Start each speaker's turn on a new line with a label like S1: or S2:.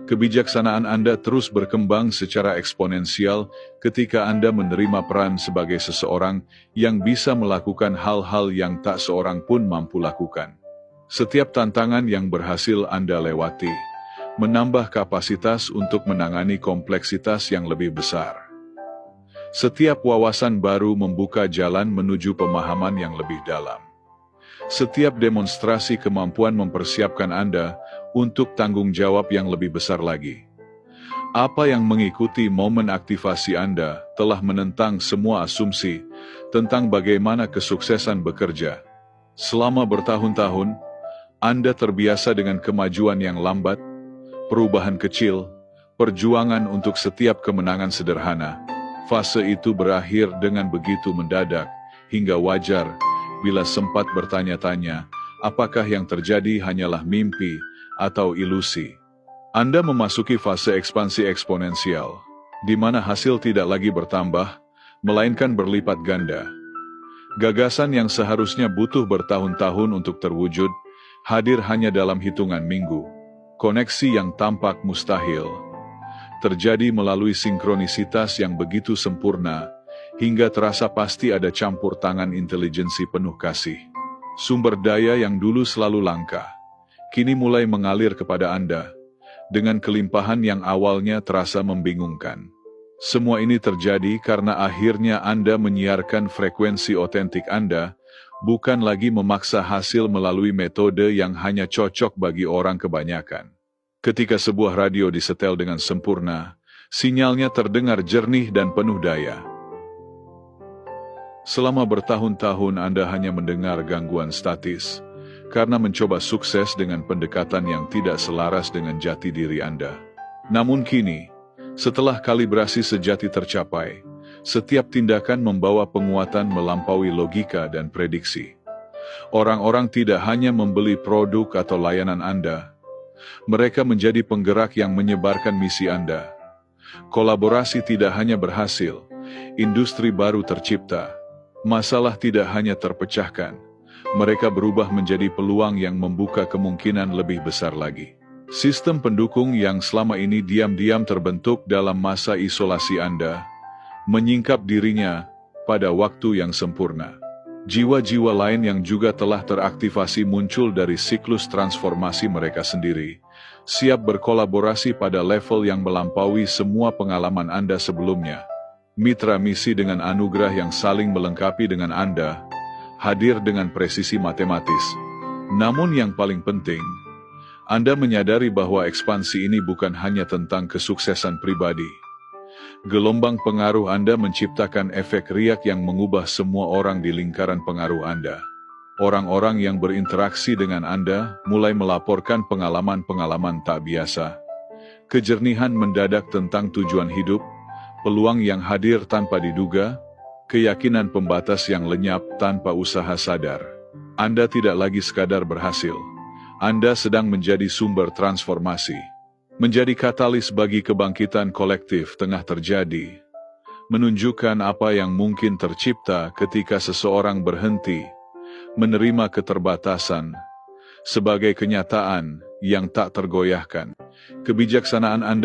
S1: Kebijaksanaan Anda terus berkembang secara eksponensial ketika Anda menerima peran sebagai seseorang yang bisa melakukan hal-hal yang tak seorang pun mampu lakukan. Setiap tantangan yang berhasil Anda lewati, menambah kapasitas untuk menangani kompleksitas yang lebih besar. Setiap wawasan baru membuka jalan menuju pemahaman yang lebih dalam. Setiap demonstrasi kemampuan mempersiapkan Anda untuk tanggung jawab yang lebih besar lagi. Apa yang mengikuti momen aktivasi Anda telah menentang semua asumsi tentang bagaimana kesuksesan bekerja. Selama bertahun-tahun, Anda terbiasa dengan kemajuan yang lambat, perubahan kecil, perjuangan untuk setiap kemenangan sederhana. Fase itu berakhir dengan begitu mendadak, hingga wajar bila sempat bertanya-tanya, apakah yang terjadi hanyalah mimpi atau ilusi. Anda memasuki fase ekspansi eksponensial, di mana hasil tidak lagi bertambah, melainkan berlipat ganda. Gagasan yang seharusnya butuh bertahun-tahun untuk terwujud, hadir hanya dalam hitungan minggu. Koneksi yang tampak mustahil terjadi melalui sinkronisitas yang begitu sempurna, hingga terasa pasti ada campur tangan intelijensi penuh kasih. Sumber daya yang dulu selalu langka, kini mulai mengalir kepada Anda, dengan kelimpahan yang awalnya terasa membingungkan. Semua ini terjadi karena akhirnya Anda menyiarkan frekuensi otentik Anda, bukan lagi memaksa hasil melalui metode yang hanya cocok bagi orang kebanyakan. Ketika sebuah radio disetel dengan sempurna, sinyalnya terdengar jernih dan penuh daya. Selama bertahun-tahun Anda hanya mendengar gangguan statis, karena mencoba sukses dengan pendekatan yang tidak selaras dengan jati diri Anda. Namun kini, setelah kalibrasi sejati tercapai, setiap tindakan membawa penguatan melampaui logika dan prediksi. Orang-orang tidak hanya membeli produk atau layanan Anda, mereka menjadi penggerak yang menyebarkan misi Anda. Kolaborasi tidak hanya berhasil, industri baru tercipta, masalah tidak hanya terpecahkan, mereka berubah menjadi peluang yang membuka kemungkinan lebih besar lagi. Sistem pendukung yang selama ini diam-diam terbentuk dalam masa isolasi Anda, menyingkap dirinya pada waktu yang sempurna. Jiwa-jiwa lain yang juga telah teraktivasi muncul dari siklus transformasi mereka sendiri, siap berkolaborasi pada level yang melampaui semua pengalaman Anda sebelumnya. Mitra misi dengan anugerah yang saling melengkapi dengan Anda, hadir dengan presisi matematis. Namun yang paling penting, Anda menyadari bahwa ekspansi ini bukan hanya tentang kesuksesan pribadi. Gelombang pengaruh Anda menciptakan efek riak yang mengubah semua orang di lingkaran pengaruh Anda. Orang-orang yang berinteraksi dengan Anda mulai melaporkan pengalaman-pengalaman tak biasa. Kejernihan mendadak tentang tujuan hidup, peluang yang hadir tanpa diduga, keyakinan pembatas yang lenyap tanpa usaha sadar. Anda tidak lagi sekadar berhasil. Anda sedang menjadi sumber transformasi. Menjadi katalis bagi kebangkitan kolektif tengah terjadi. Menunjukkan apa yang mungkin tercipta ketika seseorang berhenti menerima keterbatasan sebagai kenyataan yang tak tergoyahkan. Kebijaksanaan Anda